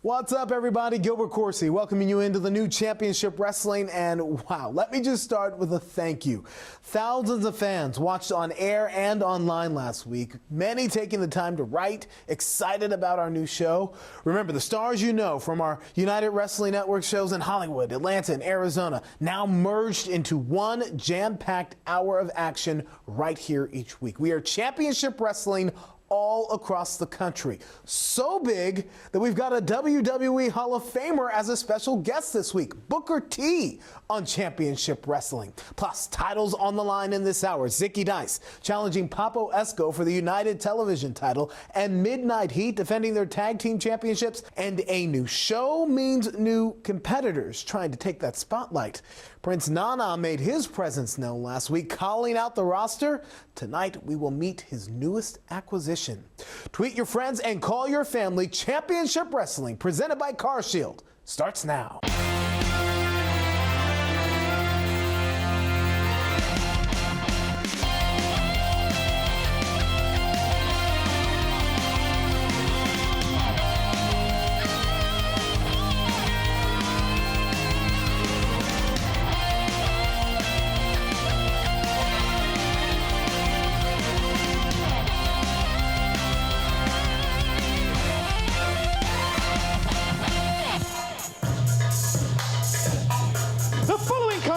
What's up, everybody? Gilbert Corsi welcoming you into the new Championship Wrestling. And wow, let me just start with a thank you. Thousands of fans watched on air and online last week, many taking the time to write, excited about our new show. Remember, the stars you know from our United Wrestling Network shows in Hollywood, Atlanta, and Arizona now merged into one jam-packed hour of action right here each week. We are Championship Wrestling all across the country. So big that we've got a WWE Hall of Famer as a special guest this week, Booker T on Championship Wrestling. Plus, titles on the line in this hour. Zicky Dice challenging Papo Esco for the United Television title, and Midnight Heat defending their tag team championships. And a new show means new competitors trying to take that spotlight. Prince Nana made his presence known last week, calling out the roster. Tonight, we will meet his newest acquisition. Tweet your friends and call your family. Championship Wrestling, presented by CarShield, starts now.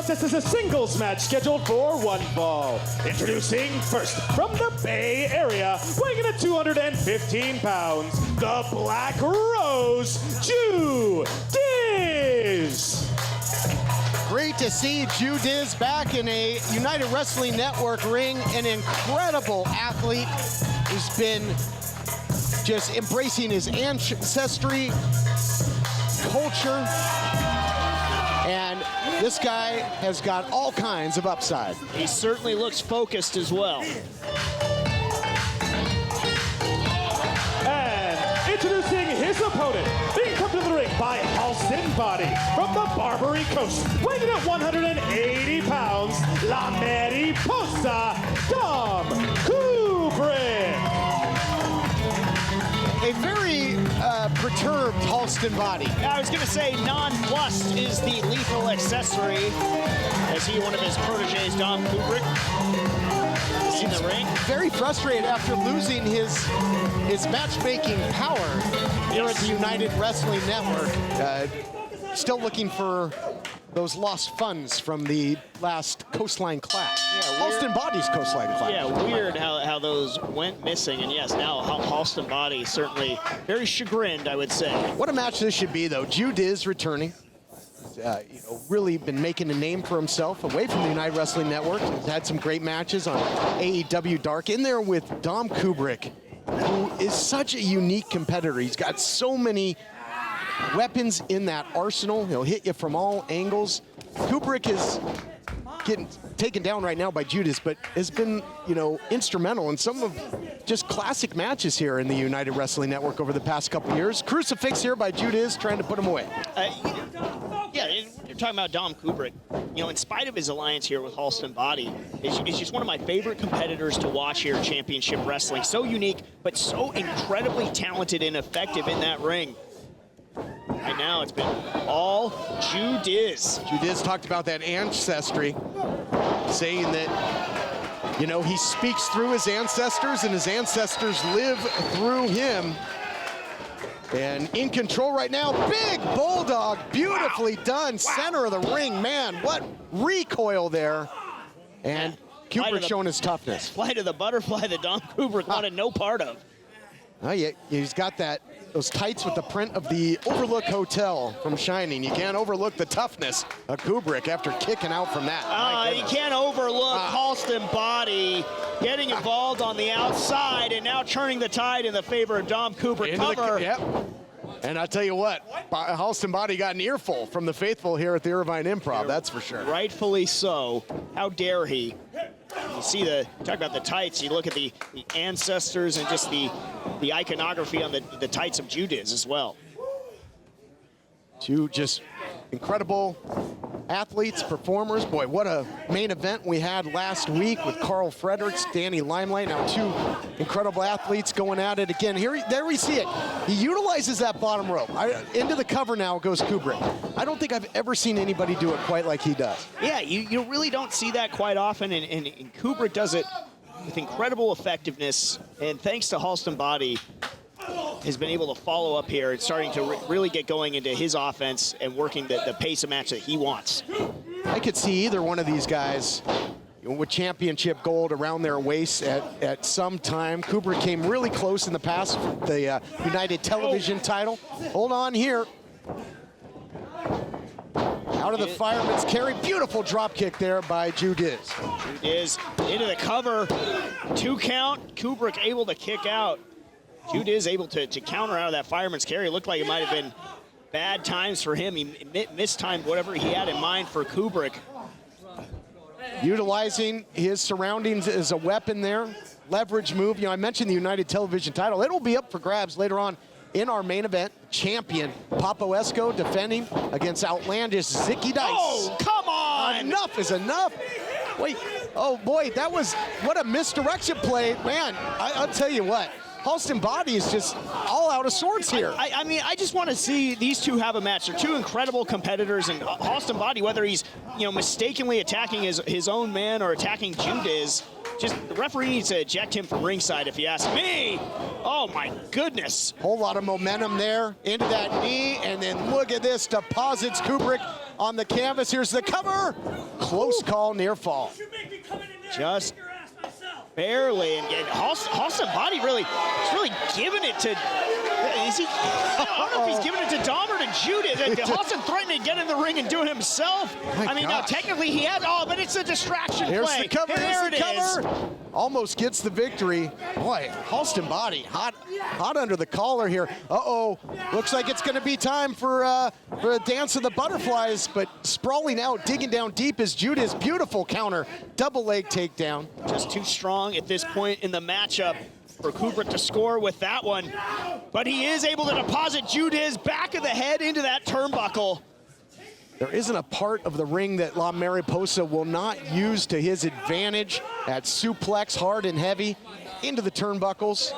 This is a singles match scheduled for one fall. Introducing first from the Bay Area, weighing in at 215 pounds, the Black Rose, Ju Dizz. Great to see Ju Dizz back in a United Wrestling Network ring, an incredible athlete who's been just embracing his ancestry, culture, and this guy has got all kinds of upside. He certainly looks focused as well. And introducing his opponent, being come to the ring by Halston Boddy from the Barbary Coast, weighing in at 180 pounds, La Mariposa, Dom Kubrick. A very perturbed Halston Boddy. I was going to say nonplussed is the lethal accessory. As he, one of his proteges, Dom Kubrick, is in the ring. Very frustrated after losing his matchmaking power here at the United Wrestling Network. Still looking for those lost funds from the last Coastline Clash. Yeah, Halston Boddy's Coastline Clash. Yeah, weird how those went missing. And yes, now Halston Boddy certainly very chagrined, I would say. What a match this should be, though. Ju Dizz returning. Really been making a name for himself away from the United Wrestling Network. He's had some great matches on AEW Dark. In there with Dom Kubrick, who is such a unique competitor. He's got so many weapons in that arsenal. He'll hit you from all angles. Kubrick is getting taken down right now by Ju Dizz, but has been, instrumental in some of just classic matches here in the United Wrestling Network over the past couple of years. Crucifix here by Ju Dizz, trying to put him away. Yeah, you're talking about Dom Kubrick. In spite of his alliance here with Halston Boddy, is just one of my favorite competitors to watch here at Championship Wrestling. So unique, but so incredibly talented and effective in that ring. Right now, it's been all Ju Dizz. Ju Dizz talked about that ancestry, saying that, he speaks through his ancestors and his ancestors live through him. And in control right now, big bulldog, beautifully done, center of the ring. Man, what recoil there. And Kubrick showing his toughness. Flight of the butterfly that Dom Kubrick wanted no part of. Oh, yeah, he's got those tights with the print of the Overlook Hotel from Shining. You can't overlook the toughness of Kubrick after kicking out from that. You can't overlook Halston Boddy getting involved on the outside and now turning the tide in the favor of Dom Kubrick. Yep. And I tell you what, Halston Boddy got an earful from the faithful here at the Irvine Improv, that's for sure. Rightfully so. How dare he? You see talk about the tights, you look at the ancestors and just the iconography on the tights of Ju Dizz as well. Ju just incredible athletes, performers. Boy, what a main event we had last week with Carl Fredericks, Danny Limelight. Now 2 incredible athletes going at it again. There we see it. He utilizes that bottom rope. Into the cover now goes Kubrick. I don't think I've ever seen anybody do it quite like he does. Yeah, you really don't see that quite often, and Kubrick does it with incredible effectiveness, and thanks to Halston Boddy, has been able to follow up here and starting to really get going into his offense and working the pace of match that he wants. I could see either one of these guys with championship gold around their waist at some time. Kubrick came really close in the past, the United Television title. Hold on here. Out of the fireman's carry. Beautiful drop kick there by Ju Dizz. Ju Dizz into the cover. 2 count. Kubrick able to kick out. Ju Dizz able to counter out of that fireman's carry. It looked like it might have been bad times for him. He mistimed whatever he had in mind for Kubrick. Utilizing his surroundings as a weapon there. Leverage move. You know, I mentioned the United Television title. It'll be up for grabs later on in our main event. Champion Papo Esco defending against Outlandish Zicky Dice. Oh, come on! Enough is enough. Wait, oh boy, that was, what a misdirection play. Man, I'll tell you what. Halston Boddy is just all out of sorts here. I mean, I just want to see these two have a match. They're 2 incredible competitors, and Halston Boddy, whether he's mistakenly attacking his own man or attacking Ju Dizz, just the referee needs to eject him from ringside, if you ask me. Oh my goodness! Whole lot of momentum there into that knee, and then look at this, deposits Kubrick on the canvas. Here's the cover. Close call, near fall. Just barely, and Halston Boddy really giving it to. Is he? I don't know if he's giving it to Dom or to Jude. Halston threatening to get in the ring and do it himself. I mean, now technically he had. Oh, but it's a distraction Here's play. the cover. There Here's the cover. Almost gets the victory. Boy, Halston Boddy hot under the collar here. Uh-oh. Looks like it's going to be time for a dance of the butterflies, but sprawling out, digging down deep is Ju Dizz. Beautiful counter, double leg takedown. Just too strong at this point in the matchup for Kubrick to score with that one. But he is able to deposit Ju Dizz back of the head into that turnbuckle. There isn't a part of the ring that La Mariposa will not use to his advantage. That suplex, hard and heavy, into the turnbuckles.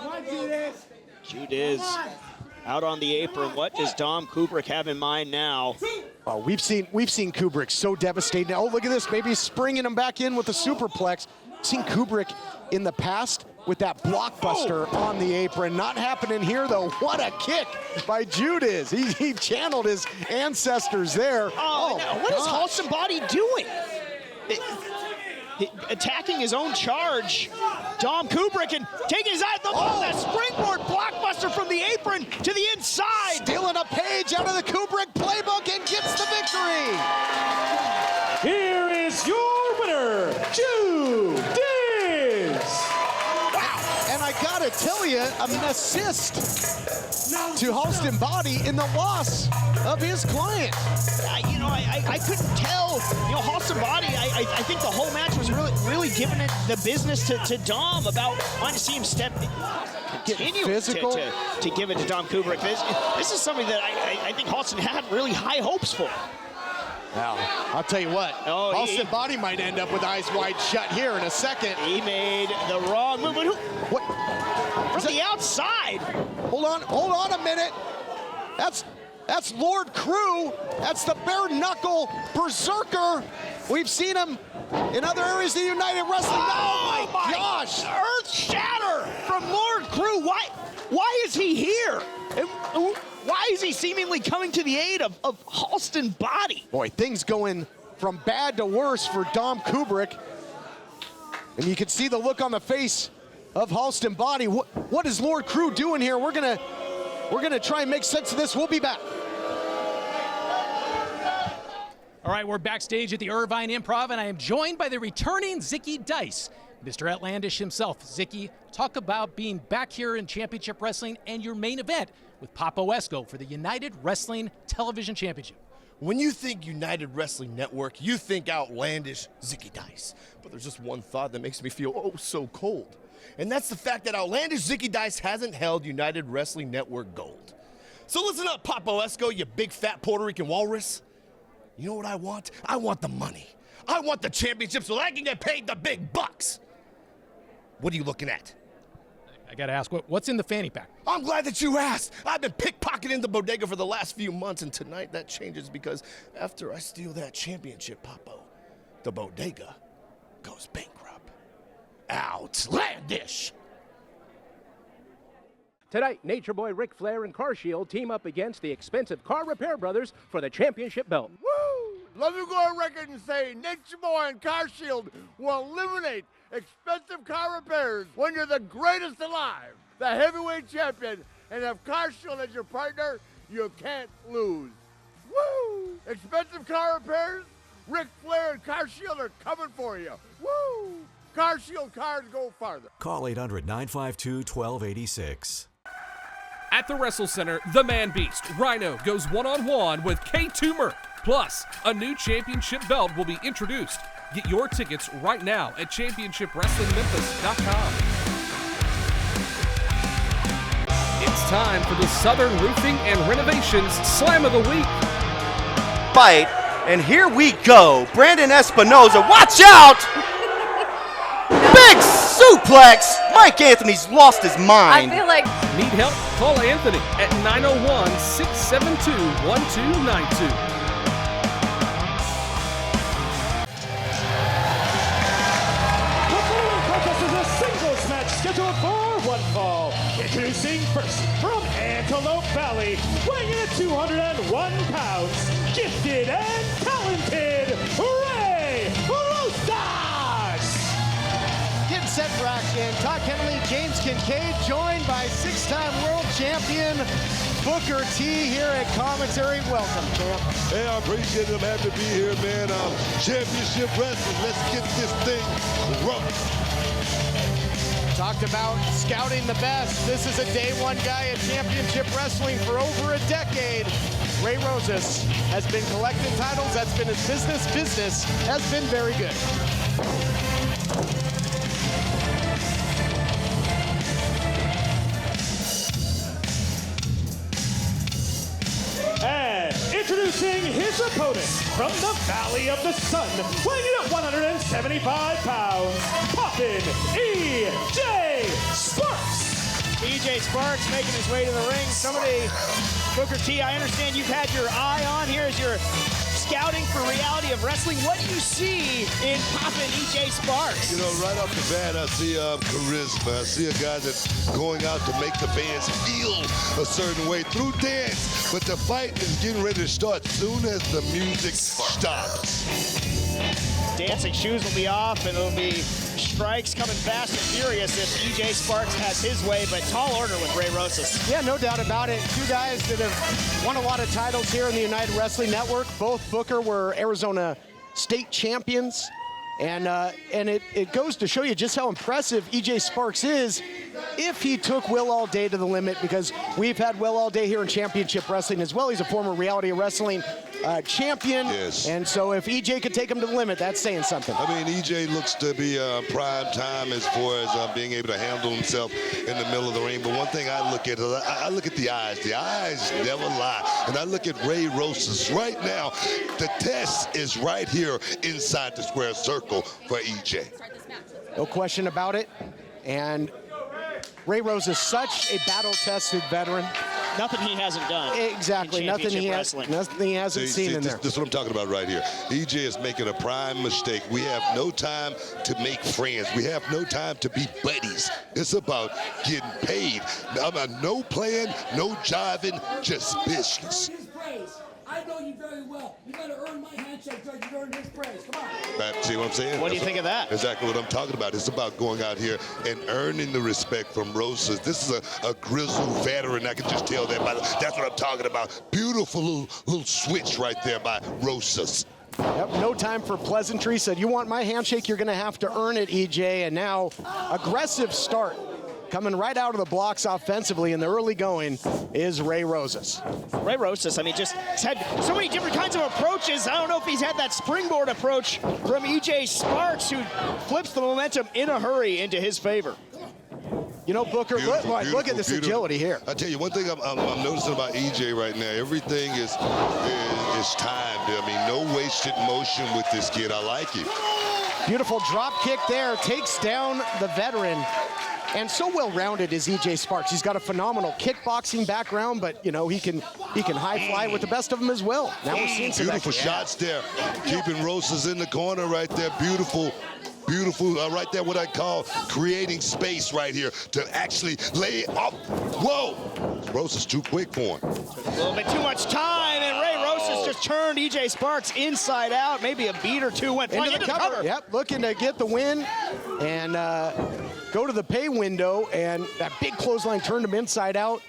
Ju Dizz out on the apron. What does Dom Kubrick have in mind now? Oh, we've seen Kubrick so devastating. Oh, look at this, maybe springing him back in with a superplex. Seen Kubrick in the past with that blockbuster on the apron. Not happening here, though. What a kick by Ju Dizz. He channeled his ancestors there. What is Halston Boddy doing? Attacking his own charge. Dom Kubrick and taking his eye. That springboard blockbuster from the apron to the inside. Stealing a page out of the Kubrick playbook and gets the victory. Here is your winner, Ju Dizz. And I gotta tell you, an assist to Halston Boddy in the loss of his client. I couldn't tell. Halston Boddy, I think the whole match was really giving it the business to Dom about wanting to see him continue physical. to give it to Dom Kubrick. This is something that I think Halston had really high hopes for. Now, I'll tell you what, Halston Boddy might end up with eyes wide shut here in a second. He made the wrong move. What? From the outside. Hold on a minute. That's Lord Crew. That's the bare knuckle berserker. We've seen him in other areas of the United Wrestling. Oh my gosh! Earth shatter from Lord Crew. Why is he here? Why is he seemingly coming to the aid of Halston Boddy? Boy, things going from bad to worse for Dom Kubrick. And you can see the look on the face of Halston Boddy. What is Lord Crew doing here? We're gonna try and make sense of this. We'll be back. All right, we're backstage at the Irvine Improv, and I am joined by the returning Zicky Dice, Mr. Outlandish himself. Zicky, talk about being back here in Championship Wrestling and your main event with Papo Esco for the United Wrestling Television Championship. When you think United Wrestling Network, you think Outlandish Zicky Dice. But there's just one thought that makes me feel so cold. And that's the fact that Outlandish Zicky Dice hasn't held United Wrestling Network gold. So listen up, Papo Esco, you big fat Puerto Rican walrus. You know what I want? I want the money. I want the championship so I can get paid the big bucks. What are you looking at? I gotta ask, what's in the fanny pack? I'm glad that you asked. I've been pickpocketing the bodega for the last few months, and tonight that changes because after I steal that championship, Papo, the bodega goes bankrupt. Outlandish! Tonight, Nature Boy Ric Flair and Car Shield team up against the expensive Car Repair Brothers for the championship belt. Woo! Let me go on record and say Nature Boy and Car Shield will eliminate expensive car repairs when you're the greatest alive, the heavyweight champion, and have Car Shield as your partner, you can't lose. Woo! Expensive car repairs, Ric Flair and Car Shield are coming for you. Woo! Car Shield cars go farther. Call 800-952-1286. At the Wrestle Center, the Man Beast, Rhino, goes one-on-one with K2 Merc. Plus, a new championship belt will be introduced. Get your tickets right now at championshipwrestlingmemphis.com. It's time for the Southern Roofing and Renovations Slam of the Week. Fight, and here we go. Brandon Espinoza, watch out! Big suplex! Mike Anthony's lost his mind. I feel like... Need help? Call Anthony at 901-672-1292. Scheduled for one fall. Introducing first from Antelope Valley, weighing in at 201 pounds, gifted and talented, Ray Rosas! Getting set for action. Todd Kennelly, James Kincaid, joined by six-time world champion Booker T here at commentary. Welcome, champ. Hey, I appreciate it. I'm happy to be here, man. Championship wrestling. Let's get this thing rolling. Talked about scouting the best. This is a day one guy at Championship Wrestling for over a decade. Ray Rosas has been collecting titles. That's been his business. Business has been very good. And introducing his opponent from the Valley of the Sun, weighing in at 175 pounds, Poppin' E.J. Sparks. E.J. Sparks making his way to the ring. Somebody, Booker T, I understand you've had your eye on here as you're scouting for reality of wrestling. What do you see in Poppin' E.J. Sparks? You know, right off the bat, I see charisma. I see a guy that's going out to make the fans feel a certain way through dance. But the fight is getting ready to start soon as the music stops. Dancing shoes will be off, and it'll be strikes coming fast and furious if E.J. Sparks has his way, but tall order with Ray Rosas. Yeah, no doubt about it. Two guys that have won a lot of titles here in the United Wrestling Network. Both Booker were Arizona state champions. And it goes to show you just how impressive E.J. Sparks is if he took Will All Day to the limit, because we've had Will All Day here in Championship Wrestling as well. He's a former Reality Wrestling champion. Yes. And so if E.J. could take him to the limit, that's saying something. I mean, E.J. looks to be prime time as far as being able to handle himself in the middle of the ring. But one thing I look at, I look at the eyes. The eyes never lie. And I look at Ray Rosas right now. The test is right here inside the square circle for E.J. No question about it. And Ray Rosas is such a battle-tested veteran. Nothing he hasn't done. Exactly. Nothing he hasn't seen in there. This is what I'm talking about right here. EJ is making a prime mistake. We have no time to make friends. We have no time to be buddies. It's about getting paid. No playing, no jiving, just business. I know you very well. You got to earn my handshake so you earn his praise. Come on. See what I'm saying? What do you think of that? Exactly what I'm talking about. It's about going out here and earning the respect from Rosas. This is a grizzled veteran. I can just tell that. That's what I'm talking about. Beautiful little switch right there by Rosas. Yep, no time for pleasantry. Said, you want my handshake, you're going to have to earn it, EJ. And now, aggressive start. Coming right out of the blocks offensively in the early going is Ray Rosas. Ray Rosas, I mean, just he's had so many different kinds of approaches. I don't know if he's had that springboard approach from E.J. Sparks, who flips the momentum in a hurry into his favor. You know, Booker, look at this agility here. I tell you, one thing I'm noticing about EJ right now, everything is timed. I mean, no wasted motion with this kid. I like it. Beautiful drop kick there, takes down the veteran. And so well-rounded is EJ Sparks. He's got a phenomenal kickboxing background, but you know he can high fly with the best of them as well. Now we're seeing some beautiful shots there, keeping Rosas in the corner right there. Beautiful. Right there, what I call creating space right here to actually lay up. Whoa! Rosas too quick for him. A little bit too much time, and Ray Rosas just turned EJ Sparks inside out. Maybe a beat or two went into the cover. Yep, looking to get the win and go to the pay window, and that big clothesline turned him inside out.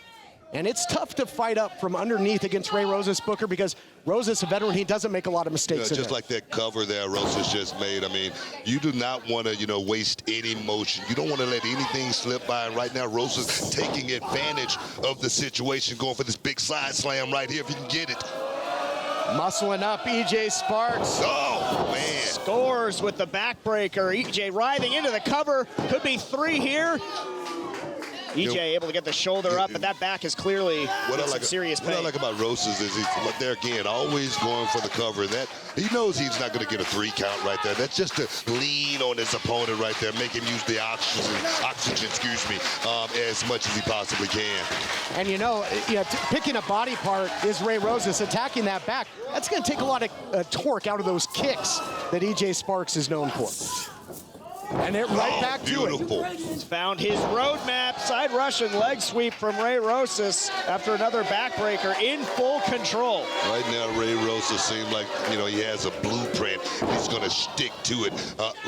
And it's tough to fight up from underneath against Ray Rosas, Booker, because Rosas, a veteran, he doesn't make a lot of mistakes. Just like that cover there Rosas just made. I mean, you do not want to, waste any motion. You don't want to let anything slip by. And right now, Rosas taking advantage of the situation, going for this big side slam right here if you can get it. Muscling up EJ Sparks. Oh, man. Scores with the backbreaker. EJ writhing into the cover. Could be 3 here. EJ able to get the shoulder up, but that back is clearly some serious pain. What I like about Rosas is he's there again, always going for the cover. That he knows he's not going to get a 3 count right there. That's just to lean on his opponent right there, make him use the oxygen, as much as he possibly can. And picking a body part is Ray Rosas, attacking that back. That's going to take a lot of torque out of those kicks that EJ Sparks is known for. And it right back to it. He's found his roadmap. Side Russian leg sweep from Ray Rosas after another backbreaker in full control. Right now, Ray Rosas seems like, he has a blueprint. He's going to stick to it.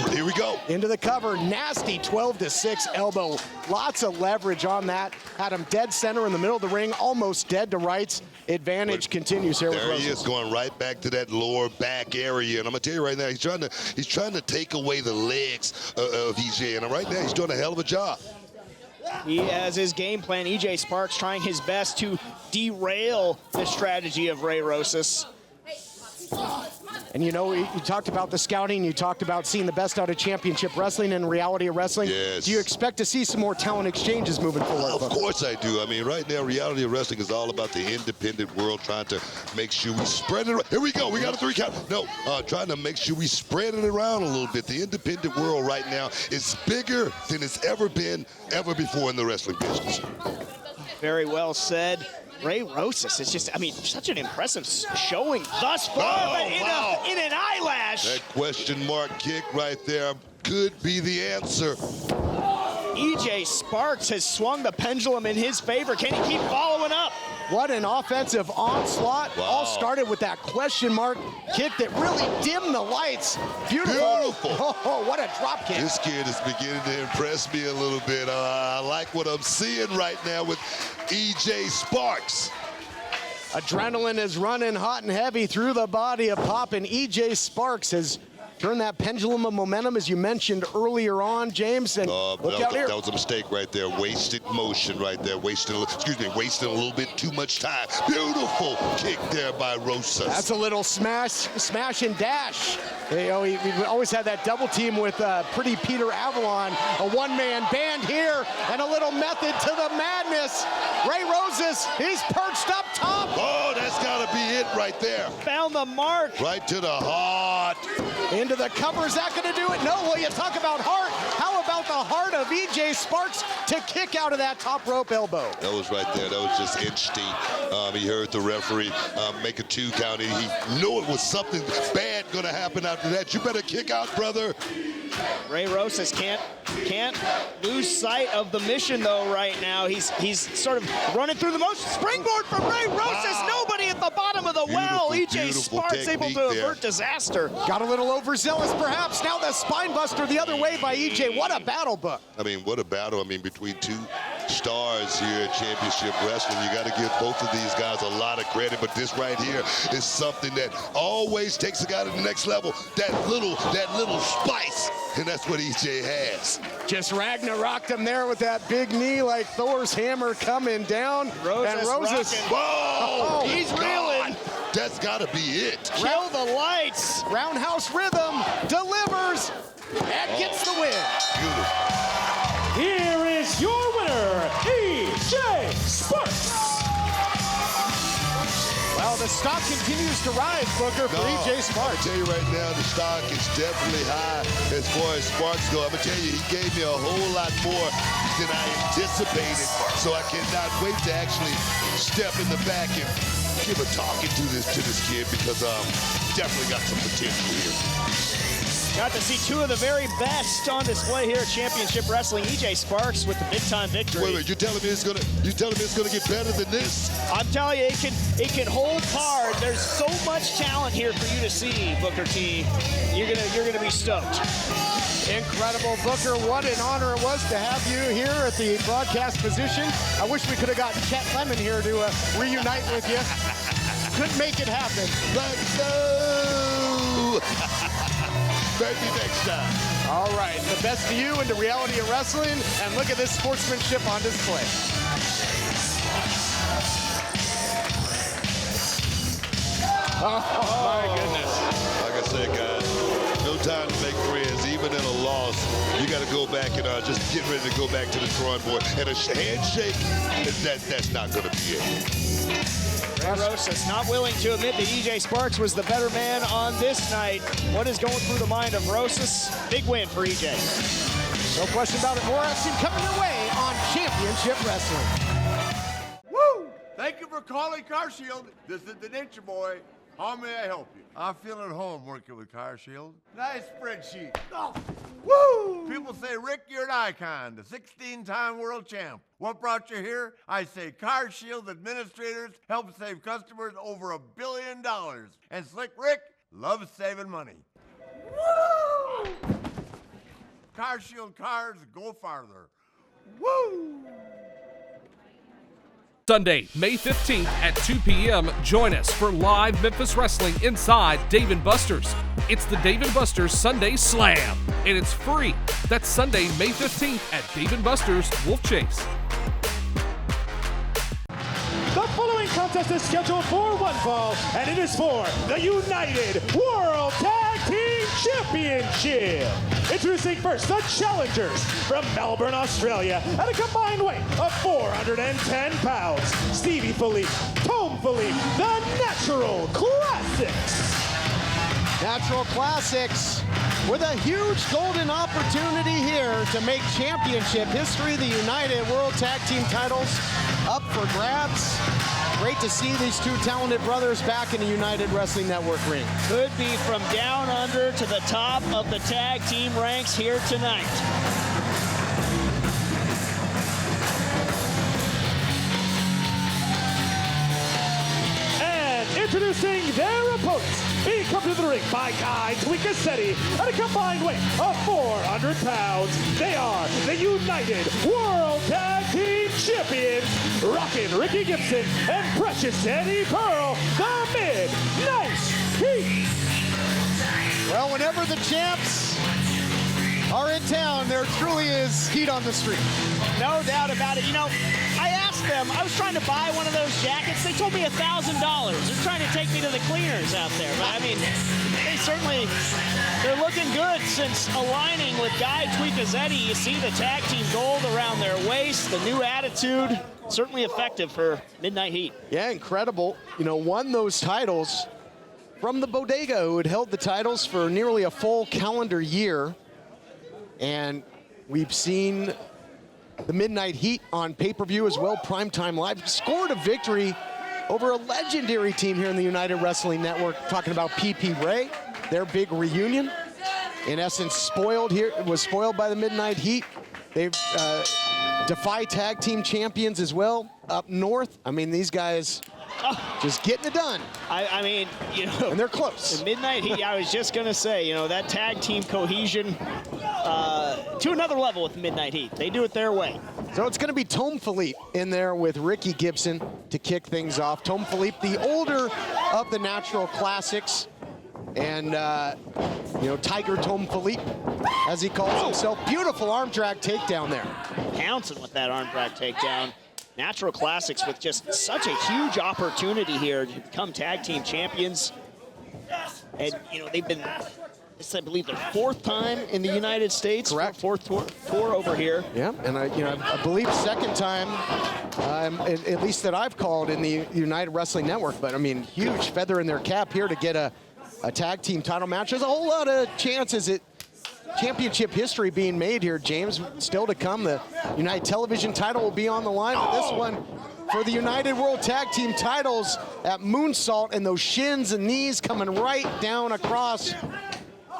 Here we go. Into the cover. Nasty 12-6 elbow. Lots of leverage on that. Had him dead center in the middle of the ring, almost dead to rights. Advantage continues here with Rosas. There he is, going right back to that lower back area. And I'm going to tell you right now, he's trying to take away the legs of EJ. And right now, he's doing a hell of a job. He has his game plan. EJ Sparks trying his best to derail the strategy of Ray Rosas. And you talked about the scouting, you talked about seeing the best out of championship wrestling and reality of wrestling. Yes. Do you expect to see some more talent exchanges moving forward? Of course I do. I mean, right now, reality of wrestling is all about the independent world, trying to make sure we spread it around. Here we go. We got a 3 count. No, trying to make sure we spread it around a little bit. The independent world right now is bigger than it's ever been before in the wrestling business. Very well said. Ray Rosas is just, such an impressive showing thus far, but in an eyelash. That question mark kick right there could be the answer. EJ Sparks has swung the pendulum in his favor. Can he keep following up? What an offensive onslaught. Wow. All started with that question mark kick that really dimmed the lights. Beautiful. Oh, what a drop kick. This kid is beginning to impress me a little bit. I like what I'm seeing right now with EJ Sparks. Adrenaline is running hot and heavy through the body of Pop, and EJ Sparks has turned that pendulum of momentum, as you mentioned earlier on, James. And look out here. That was a mistake right there. Wasted motion right there. Wasting a little bit too much time. Beautiful kick there by Rosas. That's a little smash and dash. We always had that double team with Pretty Peter Avalon. A one-man band here, and a little method to the madness. Ray Rosas, he's perched up top. Oh, that's got to be it right there. Found the mark. Right to the heart. Into the cover. Is that going to do it? No. Well, you talk about heart. How about the heart of EJ Sparks to kick out of that top rope elbow? That was right there. That was just instinct. He heard the referee make a 2 count. He knew it was something bad going to happen after that. You better kick out, brother. Ray Rosas can't lose sight of the mission, though, right now. He's sort of running through the motion. Springboard from Ray Rosas. Wow. Nobody at the bottom of the well. EJ Sparks able to avert disaster. Got a little overzealous, perhaps. Now the spine buster the other way by EJ. What a battle book. What a battle. Between 2 stars here at Championship Wrestling. You got to give both of these guys a lot of credit, but this right here is something that always takes a guy to the next level. That little spice, and that's what EJ has. Just Ragnaroked him there with that big knee like Thor's hammer coming down. Rosas whoa! He's reeling. That's got to be it. Kill the lights. Roundhouse rhythm delivers and gets the win. Beautiful. here is your winner, EJ Sparks. Well, the stock continues to rise, Booker, for EJ Sparks. I'll tell you right now, the stock is definitely high as far as Sparks go. I'm going to tell you, he gave me a whole lot more than I anticipated. So I cannot wait to actually step in the back and give a talking to this kid because definitely got some potential here. Got to see two of the very best on display here at Championship Wrestling. EJ Sparks with the big-time victory. Wait, you're telling me it's gonna get better than this? I'm telling you, it can hold hard. There's so much talent here for you to see, Booker T. You're gonna be stoked. Incredible, Booker. What an honor it was to have you here at the broadcast position. I wish we could have gotten Chet Lemon here to reunite with you. Couldn't make it happen. Let's go! Maybe next time. All right, the best to you and the reality of wrestling, and look at this sportsmanship on display. Oh my goodness. Like I said, guys, no time to make friends. Even in a loss, you got to go back and just get ready to go back to the drawing board. And a handshake, that's not going to be it. Rosas not willing to admit that EJ Sparks was the better man on this night. What is going through the mind of Rosas? Big win for EJ. No question about it. More action coming your way on Championship Wrestling. Woo! Thank you for calling Car Shield. This is the Ninja Boy. How may I help you? I feel at home working with Car Shield. Nice spreadsheet. Oh. Woo! People say, Rick, you're an icon, the 16-time world champ. What brought you here? I say Car Shield administrators help save customers over $1 billion. And Slick Rick loves saving money. Woo! Car Shield cars go farther. Woo! Sunday, May 15th at 2 p.m., join us for live Memphis wrestling inside Dave & Buster's. It's the Dave & Buster's Sunday Slam, and it's free. That's Sunday, May 15th at Dave & Buster's Wolf Chase. The following contest is scheduled for one fall, and it is for the United World Tag Team Championship. Introducing first the challengers from Melbourne, Australia, at a combined weight of 410 pounds. Stevie Philippe, Tom Philippe, the Natural Classics. Natural Classics with a huge golden opportunity here to make championship history. The United World Tag Team titles up for grabs. Great to see these two talented brothers back in the United Wrestling Network ring. Could be from down under to the top of the tag team ranks here tonight. Introducing their opponents, he comes to the ring by Guy Tweakassetti at a combined weight of 400 pounds. They are the United World Tag Team Champions, Rockin' Ricky Gibson and Precious Eddie Pearl, the Midnight Heat. Well, whenever the champs are in town, there truly is heat on the street. No doubt about it. You know, I asked them, I was trying to buy one of those jackets. They told me $1,000. They're trying to take me to the cleaners out there. But I mean, they're looking good since aligning with Guy Tweakassetti. You see the tag team gold around their waist, the new attitude. Certainly effective for Midnight Heat. Yeah, incredible. You know, won those titles from the Bodega, who had held the titles for nearly a full calendar year. And we've seen the Midnight Heat on pay-per-view as well, Primetime Live. Scored a victory over a legendary team here in the United Wrestling Network, talking about PP Ray, their big reunion. In essence, spoiled by the Midnight Heat. They've Defy Tag Team Champions as well up north. I mean, these guys just getting it done. I mean, you know. And they're close. The Midnight Heat, I was just going to say, you know, that tag team cohesion to another level with the Midnight Heat. They do it their way. So it's going to be Tom Philippe in there with Ricky Gibson to kick things off. Tom Philippe, the older of the Natural Classics. And, you know, Tiger Tom Philippe, as he calls himself. Beautiful arm drag takedown there. Pouncing with that arm drag takedown. Natural Classics with just such a huge opportunity here to become tag team champions. And, you know, they've been It's, I believe, their 4th time in the United States. Correct. 4th tour over here. Yeah, and I believe 2nd time, at least that I've called in the United Wrestling Network. But I mean, huge feather in their cap here to get a tag team title match. There's a whole lot of chances at championship history being made here, James. Still to come, the United Television title will be on the line. But this one for the United World Tag Team titles at Moonsault, and those shins and knees coming right down across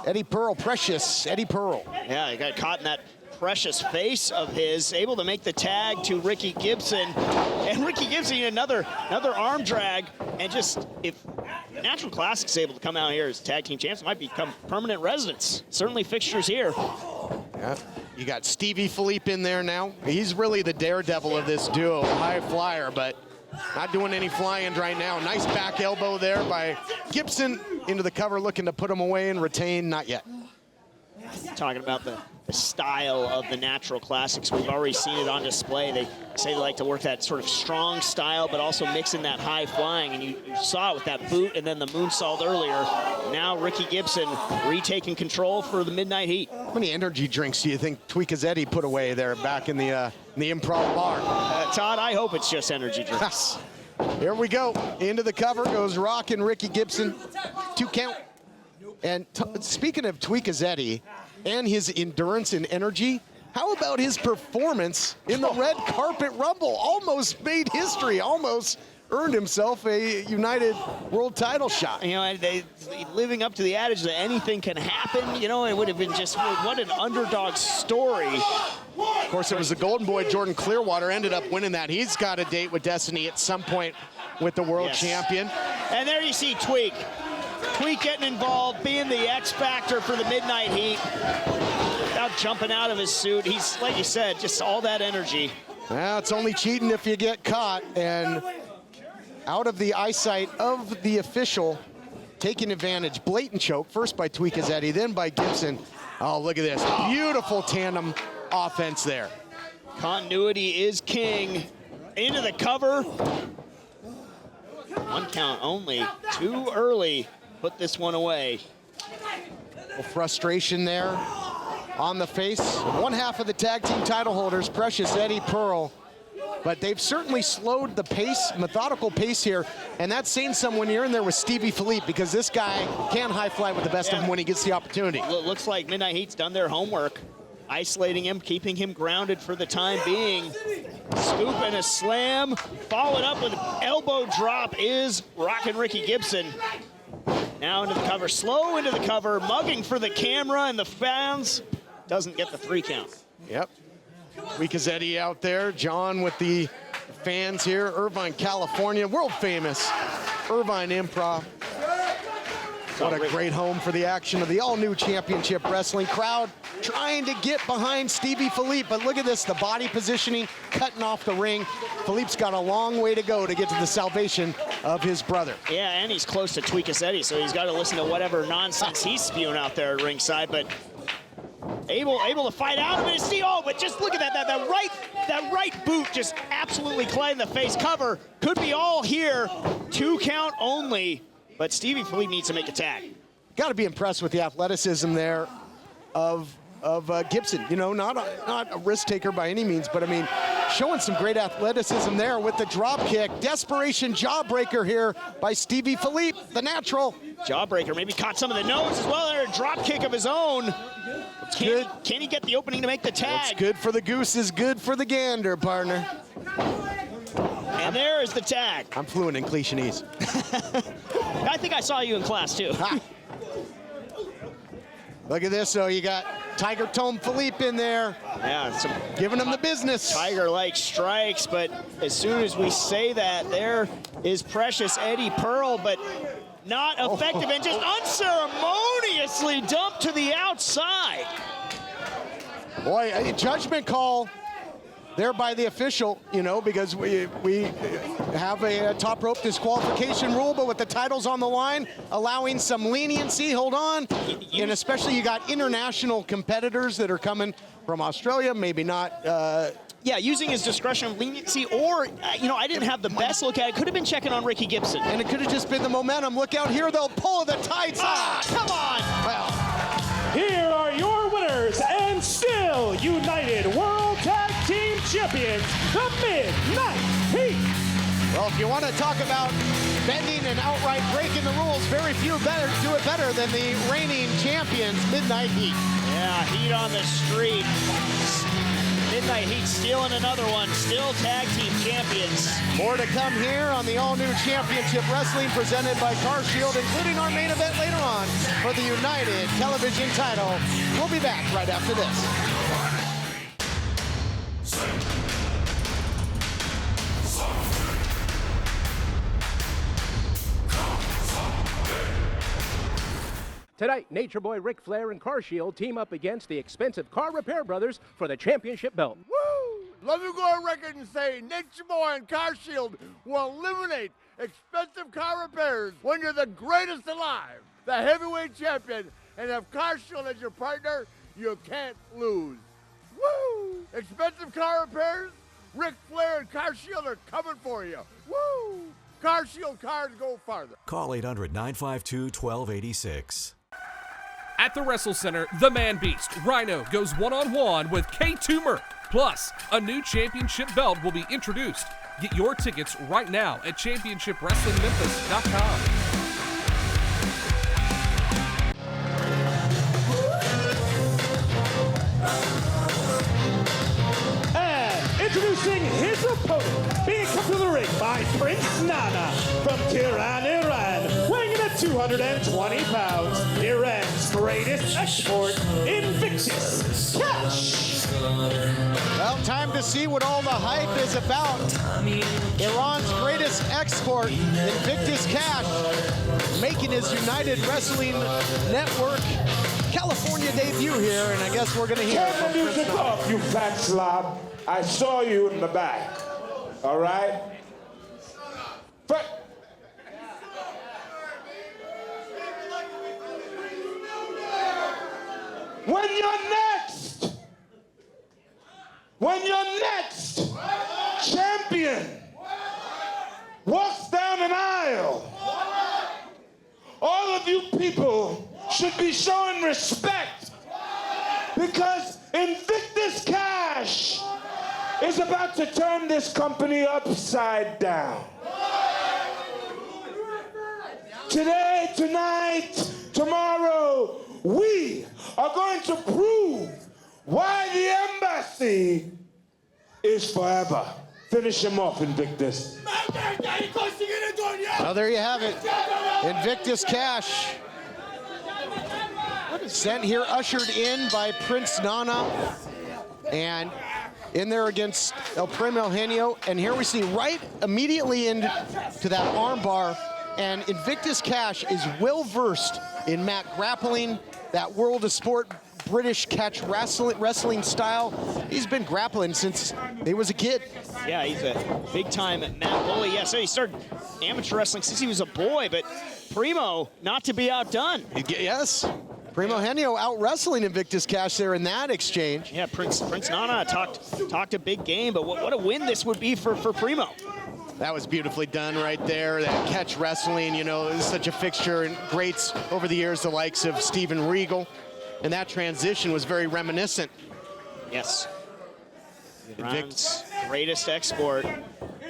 Eddie Pearl, precious Eddie Pearl. Yeah, he got caught in that precious face of his, able to make the tag to Ricky Gibson. And Ricky Gibson, another arm drag, and just, if Natural Classic's able to come out here as tag team champs, might become permanent residents. Certainly fixtures here. Yeah, you got Stevie Philippe in there now. He's really the daredevil of this duo, high flyer, but not doing any flying right now. Nice back elbow there by Gibson into the cover, looking to put him away and retain, not yet. Talking about the style of the Natural Classics, we've already seen it on display. They say they like to work that sort of strong style, but also mix in that high flying, and you saw it with that boot and then the moonsault earlier. Now Ricky Gibson retaking control for the Midnight Heat. How many energy drinks do you think Tweakazetti put away there back in the improv bar? Todd, I hope it's just energy drinks. Here we go. Into the cover goes rockin' Ricky Gibson. 2 count. And speaking of Tweakazetti and his endurance and energy, how about his performance in the red carpet rumble? Almost made history, almost earned himself a United World title shot. You know, living up to the adage that anything can happen, you know, it would have been just, what an underdog story. Of course, it was the Golden Boy, Jordan Clearwater, ended up winning that. He's got a date with Destiny at some point with the world champion. And there you see Tweak. Tweak getting involved, being the X factor for the Midnight Heat. Without jumping out of his suit. He's, like you said, just all that energy. Well, it's only cheating if you get caught. And out of the eyesight of the official, taking advantage. Blatant choke, first by Tweakazetti, then by Gibson. Oh, look at this. Beautiful tandem offense there. Continuity is king. Into the cover. 1 count only. Too early. Put this one away. Frustration there on the face. One half of the tag team title holders, precious Eddie Pearl. But they've certainly slowed the pace, methodical pace here. And that's saying something when you're in there with Stevie Philippe, because this guy can high fly with the best of them when he gets the opportunity. Looks like Midnight Heat's done their homework. Isolating him, keeping him grounded for the time being. Scoop and a slam. Followed up with elbow drop is rockin' Ricky Gibson. Now into the cover, slow into the cover, mugging for the camera and the fans. Doesn't get the 3 count. Yep. Tweakazetti out there. John with the fans here. Irvine, California. World famous Irvine Improv. What a great home for the action of the all-new Championship Wrestling. Crowd trying to get behind Stevie Philippe, but look at this, the body positioning, cutting off the ring. Philippe's got a long way to go to get to the salvation of his brother. Yeah, and he's close to Tweakazetti, so he's got to listen to whatever nonsense he's spewing out there at ringside, but able to fight out of it. Oh, but just look at that right boot just absolutely clay in the face. Cover could be all here. 2 count only. But Stevie Philippe needs to make a tag. Got to be impressed with the athleticism there of Gibson. You know, not a risk taker by any means, but I mean, showing some great athleticism there with the drop kick. Desperation jawbreaker here by Stevie Philippe, the natural. Jawbreaker maybe caught some of the nose as well there. A drop kick of his own. Can he get the opening to make the tag? What's good for the goose is good for the gander, partner. And there is the tag. I'm fluent in Clichenese. I think I saw you in class too. Look at this, so you got Tiger Tome Philippe in there. Yeah, giving him the business. Tiger-like strikes, but as soon as we say that, there is precious Eddie Pearl, but not effective and just unceremoniously dumped to the outside. Boy, a judgment call there by the official, you know, because we have a top rope disqualification rule, but with the titles on the line, allowing some leniency. Hold on. And especially you got international competitors that are coming from Australia, maybe not. Yeah, using his discretion of leniency, or, you know, I didn't have the best look at it. Could have been checking on Ricky Gibson. And it could have just been the momentum. Look out here, they'll pull the tights. Come on. Well, here are your winners and still United World Tag Team Champions, the Midnight Heat. Well, if you want to talk about bending and outright breaking the rules, very few do it better than the reigning champions, Midnight Heat. Yeah, Heat on the street. Midnight Heat stealing another one, still tag team champions. More to come here on the all-new Championship Wrestling presented by Shield, including our main event later on for the United Television title. We'll be back right after this. Tonight, Nature Boy Ric Flair and Shield team up against the expensive Car Repair Brothers for the championship belt. Woo! Let me go on record and say Nature Boy and Shield will eliminate expensive car repairs when you're the greatest alive, the heavyweight champion, and have Shield as your partner, you can't lose. Woo! Expensive car repairs, Ric Flair and Shield are coming for you. Woo! Shield cars go farther. Call 800-952-1286. At the Wrestle Center, the Man Beast, Rhino, goes one-on-one with K2 Merc. Plus, a new championship belt will be introduced. Get your tickets right now at championshipwrestlingmemphis.com. And introducing his opponent, being come to the ring by Prince Nana from Tehran, Iran, weighing in at 220 pounds, Iran's greatest export, Invictus, Khash. Well, time to see what all the hype is about. Iran's greatest export, Invictus Khash, making his United Wrestling Network California debut here, and I guess we're going to hear it. Turn the music off, you fat slob. I saw you in the back. All right? But when your next champion walks down an aisle, all of you people should be showing respect, because Invictus Khash is about to turn this company upside down. Today, tonight, tomorrow, we are going to prove why the embassy is forever. Finish him off, Invictus. Well, there you have it. Invictus Khash. Sent here, ushered in by Prince Nana. And in there against El Primo Genio. And here we see right immediately into that armbar. And Invictus Khash is well-versed in mat grappling, that world of sport, British catch wrestling style. He's been grappling since he was a kid. Yeah, he's a big-time mat bully. Yeah, so he started amateur wrestling since he was a boy, but Primo, not to be outdone. Yes. Primo Genio out-wrestling Invictus Khash there in that exchange. Yeah, Prince Nana talked a big game, but what a win this would be for Primo. That was beautifully done right there. That catch wrestling, you know, is such a fixture and greats over the years, the likes of Steven Regal. And that transition was very reminiscent. Yes. Iran's greatest export.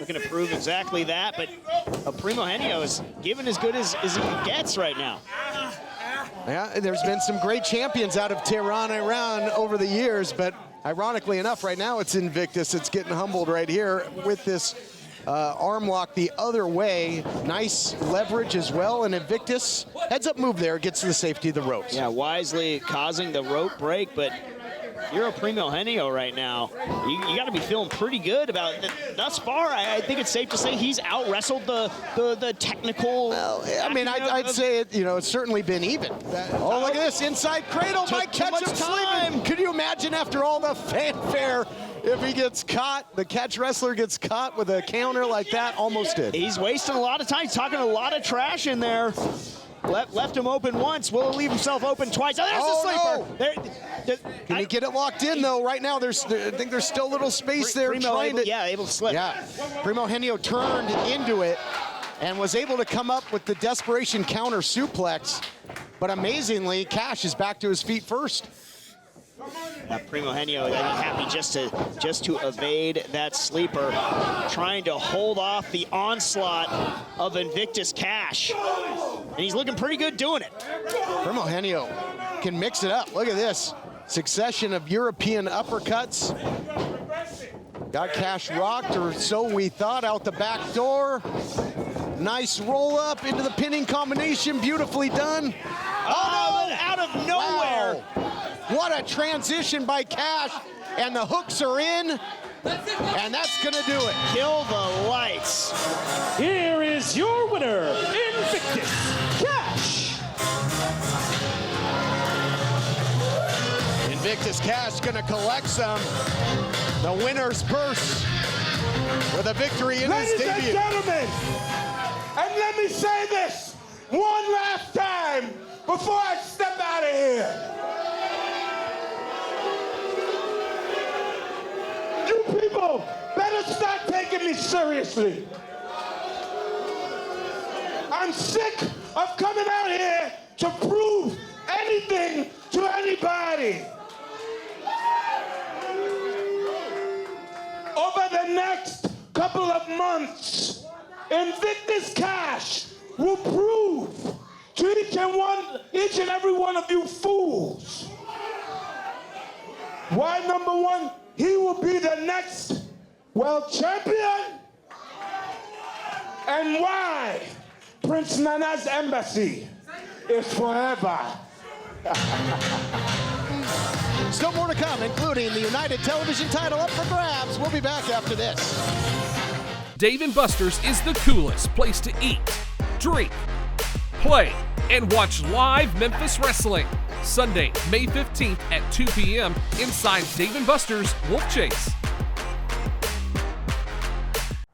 Looking to prove exactly that, but Primo Genio is giving as good as he gets right now. Yeah, there's been some great champions out of Tehran, Iran over the years, but ironically enough, right now it's Invictus. It's getting humbled right here with this arm lock the other way. Nice leverage as well, and Invictus, heads up move there, gets to the safety of the ropes. Yeah, wisely causing the rope break, but you're a Primo Genio right now. You got to be feeling pretty good about it. Thus far, I think it's safe to say he's out-wrestled the technical. Well, I mean, I'd say it, you know, it's certainly been even. Oh, look at this, inside cradle, might catch him sleeping. Could you imagine after all the fanfare, if he gets caught, the catch wrestler gets caught with a counter like that? Almost did. He's wasting a lot of time. He's talking a lot of trash in there. Left him open once. Will he leave himself open twice? Oh, there's the sleeper. No. Can he get it locked in, though? Right now, I think there's still a little space there. Primo able to slip. Yeah, Primo Genio turned into it and was able to come up with the desperation counter suplex. but amazingly, Khash is back to his feet first. Primo Genio, I think, happy just to evade that sleeper, trying to hold off the onslaught of Invictus Khash. And he's looking pretty good doing it. Primo Genio can mix it up. Look at this. Succession of European uppercuts. Got Khash rocked, or so we thought, out the back door. Nice roll up into the pinning combination, beautifully done. Oh, no, out of nowhere. Wow. What a transition by Khash, and the hooks are in, and that's gonna do it. Kill the lights. Here is your winner, Invictus Khash. Invictus Khash gonna collect some. The winner's purse with a victory in his debut. Ladies and gentlemen, and let me say this one last time before I step out of here. You people better start taking me seriously. I'm sick of coming out here to prove anything to anybody. Over the next couple of months, Invictus Khash will prove to each and every one of you fools why, number one, he will be the next world champion, and why Prince Nana's embassy is forever. Still more to come, including the United Television title up for grabs. We'll be back after this. Dave & Buster's is the coolest place to eat, drink, play, and watch live Memphis wrestling. Sunday, May 15th at 2 p.m. inside Dave & Buster's Wolf Chase.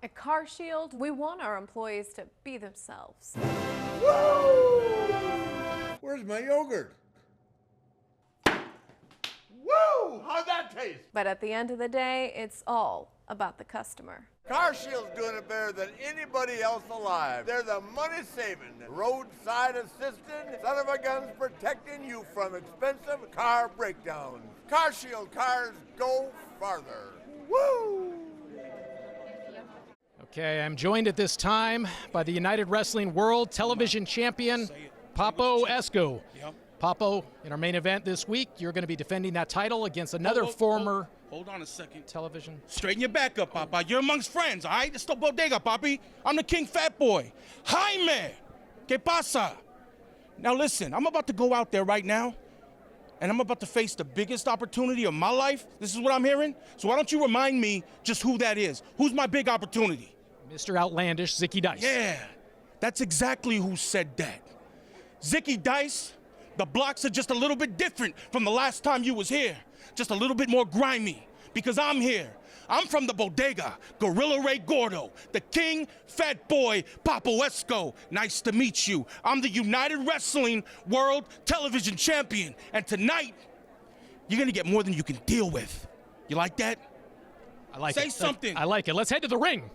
At CarShield, we want our employees to be themselves. Woo! Where's my yogurt? Woo! How'd that taste? But at the end of the day, it's all about the customer. CarShield's doing it better than anybody else alive. They're the money-saving, roadside assistant, son of a guns protecting you from expensive car breakdowns. CarShield cars go farther. Woo! Okay, I'm joined at this time by the United Wrestling World Television Champion, Papo Esco. Papo, in our main event this week, you're going to be defending that title against another former Hold on a second. television. Straighten your back up, Papa. You're amongst friends, all right? It's the bodega, Papi. I'm the King Fatboy. Jaime, ¿qué pasa? Now listen, I'm about to go out there right now, and I'm about to face the biggest opportunity of my life. This is what I'm hearing. So why don't you remind me just who that is? Who's my big opportunity? Mr. Outlandish Zicky Dice. Yeah, that's exactly who said that. Zicky Dice, the blocks are just a little bit different from the last time you was here. Just a little bit more grimy, because I'm here. I'm from the bodega, Gorilla Ray Gordo, the King Fatboy Papo Esco. Nice to meet you. I'm the United Wrestling World Television Champion, and tonight, you're gonna get more than you can deal with. You like that? I like it. Say something. I like it. Let's head to the ring.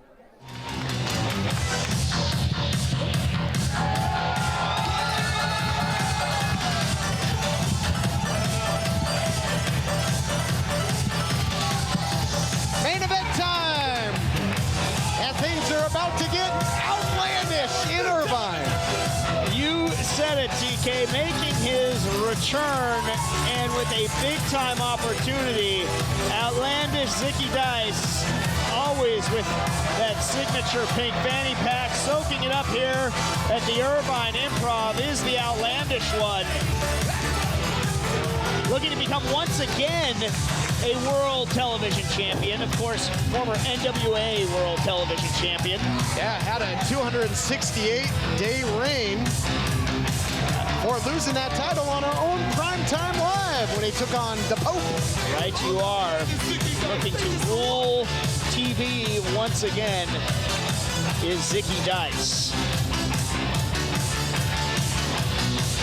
Main event time! And things are about to get outlandish in Irvine. You said it, TK, making his return, and with a big-time opportunity, Outlandish Zicky Dice, always with that signature pink fanny pack, soaking it up here at the Irvine Improv, is the Outlandish one. Looking to become once again a world television champion. Of course, former NWA world television champion. Yeah, had a 268-day reign for losing that title on our own Primetime Live when he took on the Pope. Right you are. Looking to rule TV once again is Zicky Dice.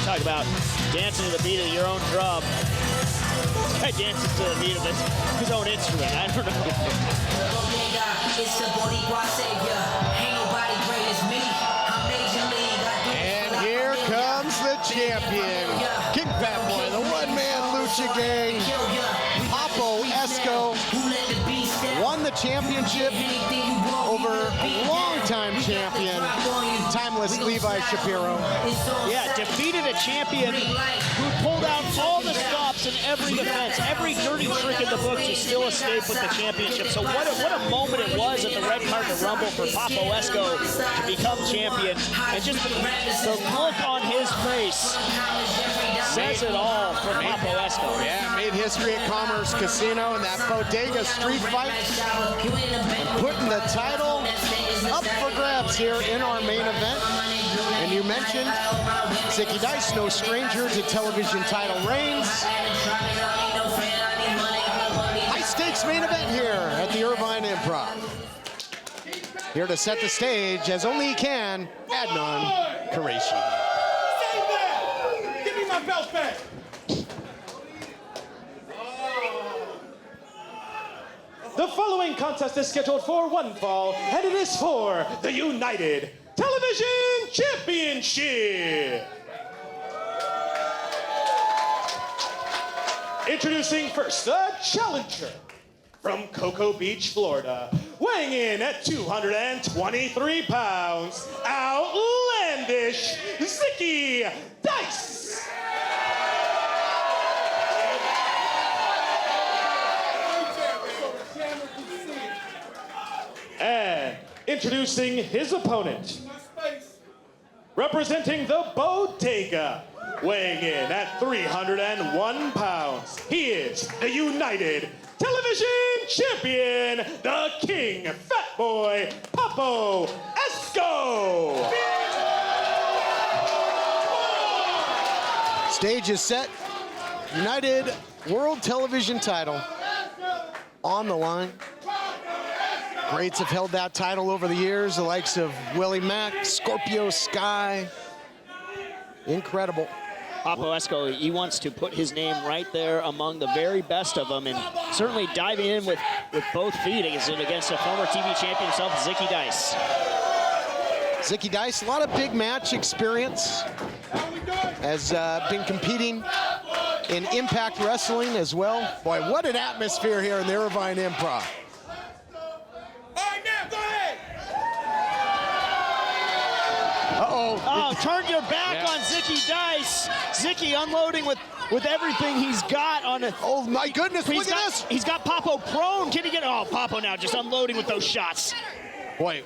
Talk about dancing to the beat of your own drum. This guy dances to the beat of his own instrument. I don't know. And here comes the champion, King Fatboy, the one-man lucha gang, Papo Esco, won the championship over longtime champion, timeless Levi Shapiro. Yeah, defeated a champion who pulled out all the stops in every defense, every dirty trick in the book to still escape with the championship. So what a moment it was at the Red Carpet Rumble for Papo Esco to become champion. And just the look on his face says it all for Papo Esco. Yeah, made history at Commerce Casino in that bodega street fight. And putting the title up for grabs here in our main event. And you mentioned Zicky Dice, no stranger to television title reigns. High stakes main event here at the Irvine Improv. Here to set the stage, as only he can, Adnan Qureshi. Give me my belt back. The following contest is scheduled for one fall, and it is for the United Television Championship. Introducing first, the challenger from Cocoa Beach, Florida, weighing in at 223 pounds, Outlandish Zicky Dice. And introducing his opponent, representing the Bodega, weighing in at 301 pounds, he is the United Television Champion, the King Fatboy Papo Esco. Stage is set. United World Television title on the line. Greats have held that title over the years, the likes of Willie Mack, Scorpio Sky. Incredible. Papo Esco, he wants to put his name right there among the very best of them, and certainly diving in with both feet against a former TV champion himself, Zicky Dice. Zicky Dice, a lot of big match experience. Has been competing in Impact Wrestling as well. Boy, what an atmosphere here in the Irvine Improv. Uh-oh. Oh, turn your back on Zicky Dice. Zicky unloading with everything he's got on it. Oh my goodness, look at this. He's got Papo prone. Can he get, oh, Papo now just unloading with those shots. Boy,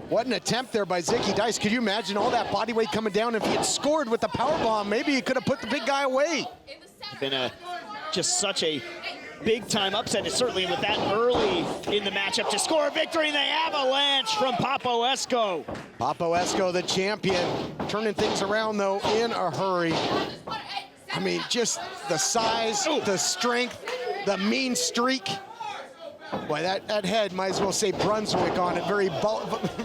what an attempt there by Zicky Dice. Could you imagine all that body weight coming down? If he had scored with the powerbomb, maybe he could have put the big guy away. Been just such a big-time upset, and certainly with that early in the matchup to score a victory in the avalanche from Papo Esco. Papo Esco, the champion, turning things around, though, in a hurry. I mean, just the size, the strength, the mean streak. Boy, that head might as well say Brunswick on it, very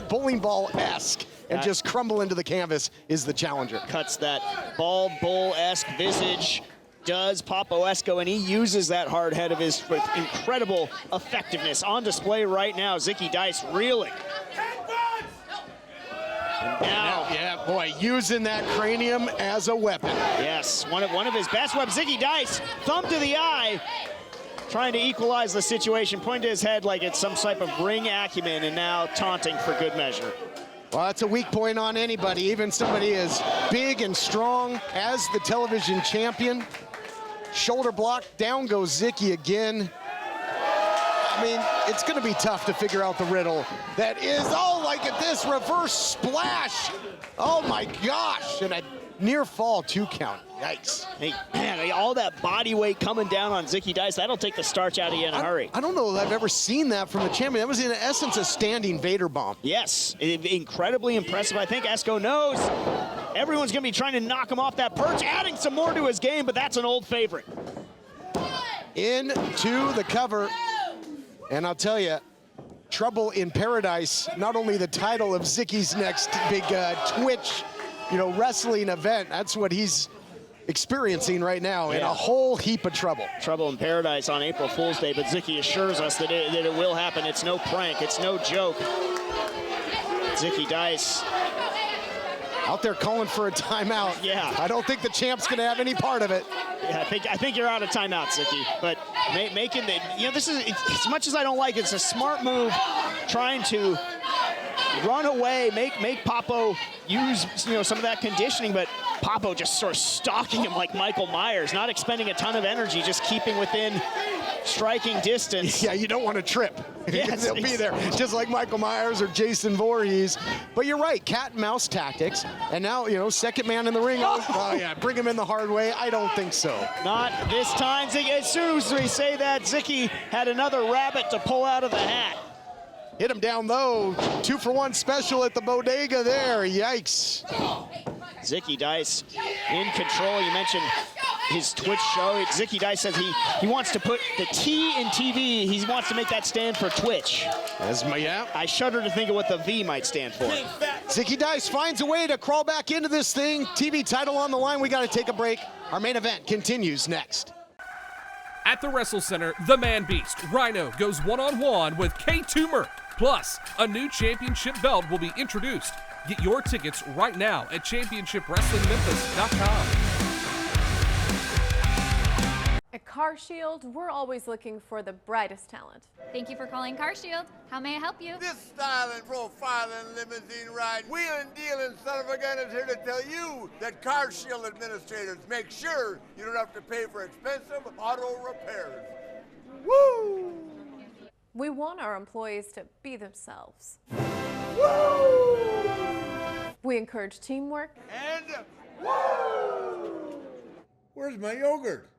bowling ball-esque, and just crumble into the canvas is the challenger. Cuts that bald bull-esque visage, does Papo Esco, and he uses that hard head of his with incredible effectiveness on display right now. Zicky Dice reeling. Now, yeah, boy, using that cranium as a weapon. Yes, one of his best weapons. Zicky Dice, thumb to the eye, trying to equalize the situation, pointing to his head like it's some type of ring acumen, and now taunting for good measure. Well, that's a weak point on anybody, even somebody as big and strong as the television champion. Shoulder block, down goes Zicky again. I mean, it's going to be tough to figure out the riddle. That is, oh, like at this reverse splash. Oh my gosh, and a near fall 2 count. Yikes. Hey, man, all that body weight coming down on Zicky Dice, that'll take the starch out of you in a hurry. I don't know that I've ever seen that from the champion. That was in essence a standing Vader bomb. Yes, incredibly impressive. I think Esco knows everyone's going to be trying to knock him off that perch, adding some more to his game, but that's an old favorite. Into the cover, and I'll tell you, Trouble in Paradise, not only the title of Zicky's next big Twitch, wrestling event, that's what he's experiencing right now, in a whole heap of trouble. Trouble in Paradise on April Fool's Day, but Zicky assures us that it will happen. It's no prank, it's no joke. Zicky Dice out there calling for a timeout. Yeah. I don't think the champ's going to have any part of it. Yeah, I think you're out of timeout, Zicky. But making the, this is, as much as I don't like it, it's a smart move trying to run away, make Papo use some of that conditioning, but Papo just sort of stalking him like Michael Myers, not expending a ton of energy, just keeping within striking distance. Yeah, you don't want to trip. Yes, They'll be there, just like Michael Myers or Jason Voorhees. But you're right, cat and mouse tactics. And now, second man in the ring. Oh yeah, bring him in the hard way. I don't think so. Not this time, Zicky. As soon as we say that, Zicky had another rabbit to pull out of the hat. Hit him down low. 2-for-1 special at the bodega there. Yikes. Zicky Dice in control. You mentioned his Twitch show. Zicky Dice says he wants to put the T in TV. He wants to make that stand for Twitch. Yeah. I shudder to think of what the V might stand for. Zicky Dice finds a way to crawl back into this thing. TV title on the line. We got to take a break. Our main event continues next. At the Wrestle Center, the Man Beast, Rhino, goes one-on-one with K2 Plus, a new championship belt will be introduced. Get your tickets right now at championshipwrestlingmemphis.com. At Car Shield, we're always looking for the brightest talent. Thank you for calling Car Shield. How may I help you? This styling, profiling, limousine ride, wheeling, dealing son of a gun is here to tell you that Car Shield administrators make sure you don't have to pay for expensive auto repairs. Woo! We want our employees to be themselves. Woo! We encourage teamwork. And woo! Where's my yogurt?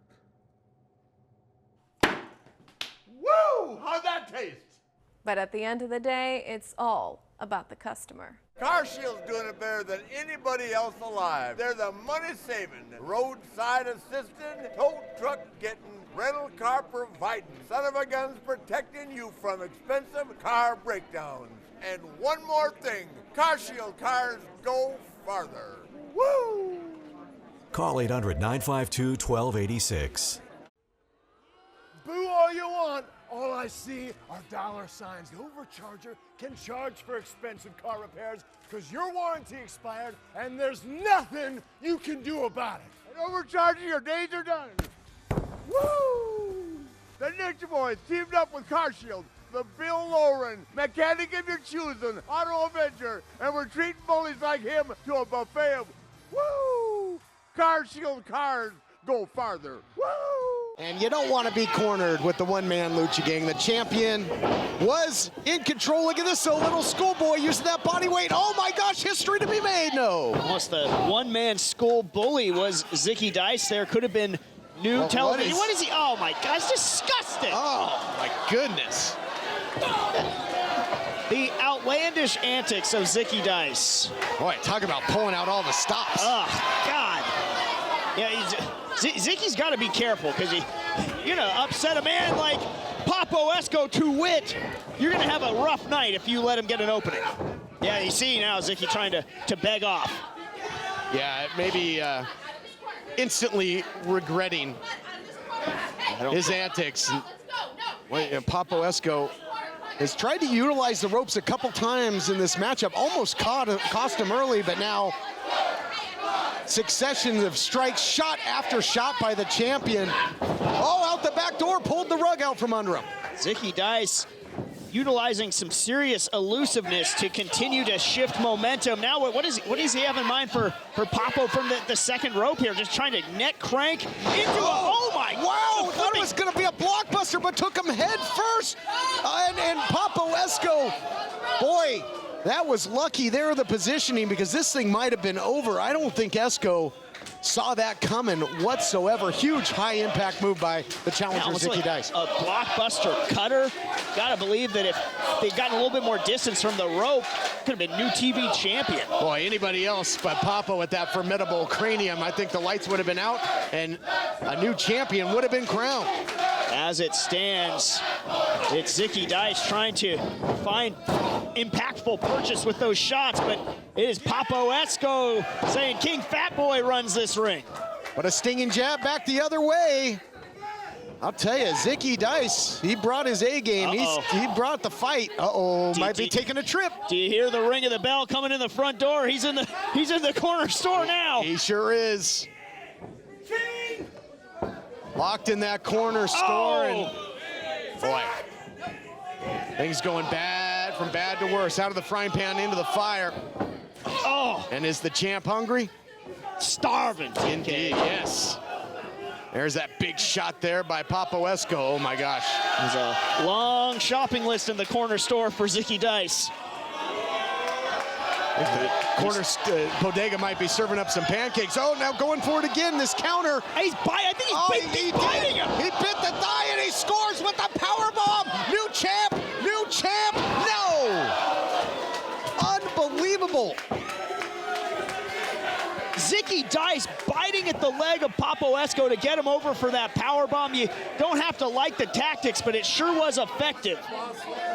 Woo! How'd that taste? But at the end of the day, it's all about the customer. Car Shield's doing it better than anybody else alive. They're the money-saving, roadside assistant, tow truck getting, rental car providing, son of a guns protecting you from expensive car breakdowns. And one more thing, Car Shield cars go farther. Woo! Call 800-952-1286. Boo all you want. All I see are dollar signs. The overcharger can charge for expensive car repairs because your warranty expired and there's nothing you can do about it. And overcharging, your days are done. Woo! The Ninja Boys teamed up with Car Shield, the Bill Lauren, mechanic of your choosing, Auto Avenger, and we're treating bullies like him to a buffet of woo! Car Shield cars go farther. Woo! And you don't want to be cornered with the one-man Lucha Gang. The champion was in control. Look at this, a little schoolboy using that body weight. Oh my gosh, history to be made. No. Almost the one-man school bully was Zicky Dice. There could have been new television. What is he? Oh my gosh, disgusting. Oh my goodness. The outlandish antics of Zicky Dice. Boy, talk about pulling out all the stops. Oh, God. Yeah, Zicky's got to be careful because you're going to upset a man like Papo Esco to wit. You're going to have a rough night if you let him get an opening. Yeah, you see now Zicky trying to beg off. Yeah, maybe instantly regretting his antics. Papo Esco has tried to utilize the ropes a couple times in this matchup. Almost cost him early, but now succession of strikes, shot after shot by the champion. Oh, out the back door, pulled the rug out from under him. Zicky Dice utilizing some serious elusiveness to continue to shift momentum. Now, what does he have in mind for Papo from the second rope here? Just trying to net crank into oh my! Wow, thought it was going to be a blockbuster, but took him head first. And Papo Esco, boy, that was lucky there, the positioning, because this thing might have been over. I don't think Esco saw that coming whatsoever. Huge high-impact move by the challenger, Zicky Dice. A blockbuster cutter. Gotta believe that if they'd gotten a little bit more distance from the rope, could have been new TV champion. Boy, anybody else but Papo with that formidable cranium, I think the lights would have been out and a new champion would have been crowned. As it stands, it's Zicky Dice trying to find impactful purchase with those shots, but it is Papo Esco saying King Fatboy runs this ring. But a stinging jab back the other way. I'll tell you, Zicky Dice, he brought his A game. He brought the fight. Might be taking a trip. Do you hear the ring of the bell coming in the front door? He's in the corner store now. He sure is. Locked in that corner store, and boy, things going bad, from bad to worse. Out of the frying pan into the fire. And is the champ hungry? Starving. Indeed, yes. There's that big shot there by Papo Esco. Oh my gosh. There's a long shopping list in the corner store for Zicky Dice. The corner bodega might be serving up some pancakes. Oh, now going for it again, this counter. I think he's biting him. He bit the thigh and he scores with the power bomb. New champ, no. Unbelievable. Zicky Dice biting at the leg of Papo Esco to get him over for that power bomb. You don't have to like the tactics, but it sure was effective.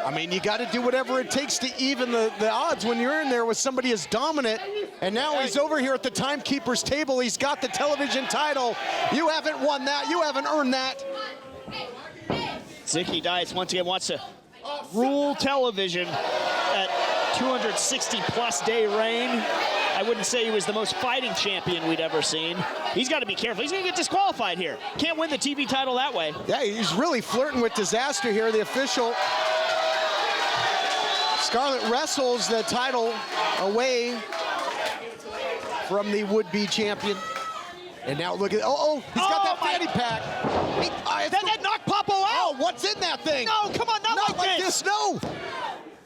I mean, you got to do whatever it takes to even the odds when you're in there with somebody as dominant. And now he's over here at the timekeeper's table. He's got the television title. You haven't won that. You haven't earned that. Zicky Dice once again wants to rule television at 260-plus day reign. I wouldn't say he was the most fighting champion we'd ever seen. He's got to be careful. He's going to get disqualified here. Can't win the TV title that way. Yeah, he's really flirting with disaster here, the official. Scarlett wrestles the title away from the would-be champion. And now look at, he's got that fanny pack. That knocked Papo out. Oh, what's in that thing? No, come on, not like this. No.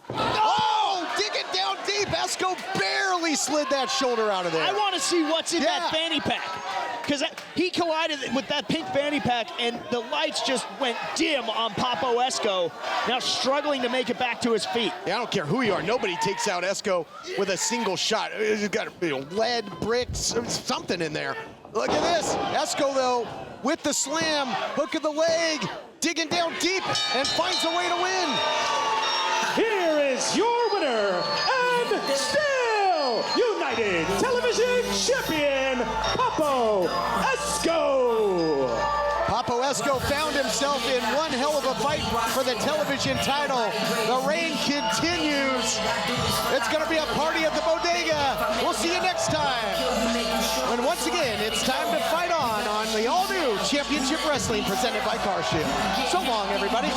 Oh, digging down deep. Esco barely slid that shoulder out of there. I want to see what's in that fanny pack. Because he collided with that pink fanny pack, and the lights just went dim on Papo Esco, now struggling to make it back to his feet. Yeah, I don't care who you are. Nobody takes out Esco with a single shot. He's got lead, bricks, something in there. Look at this. Esco, though, with the slam, hook of the leg, digging down deep, and finds a way to win. Here is your winner, and still United Television Champion, Papo Esco. Papo Esco found himself in one hell of a fight for the television title. The reign continues. It's going to be a party at the bodega. We'll see you next time. And once again, it's time to fight on the all-new Championship Wrestling presented by CarShield. So long, everybody.